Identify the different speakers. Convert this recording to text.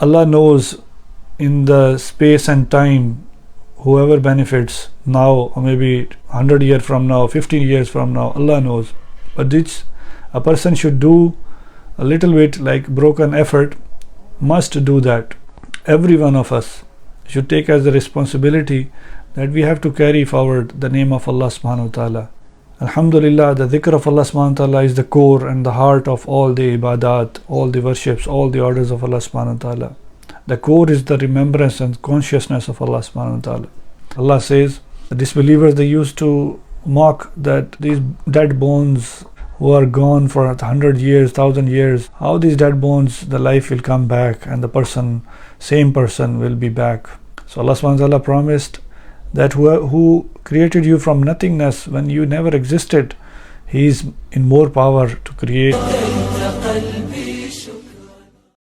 Speaker 1: Allah knows in the space and time whoever benefits now, or maybe 100 years from now, 15 years from now, Allah knows. But this a person should do a little bit, like broken effort, must do that. Every one of us should take as a responsibility that we have to carry forward the name of Allah subhanahu wa ta'ala. Alhamdulillah, the Zikr of Allah subhanahu wa ta'ala is the core and the heart of all the ibadat, all the worships, all the orders of Allah subhanahu wa ta'ala. The core is the remembrance and consciousness of Allah subhanahu wa ta'ala. Allah says, the disbelievers, they used to mock that these dead bones who are gone for 100 years, 1000 years, how these dead bones, the life will come back and the person, same person will be back. So Allah subhanahu wa ta'ala promised that who created you from nothingness when you never existed, He is in more power to create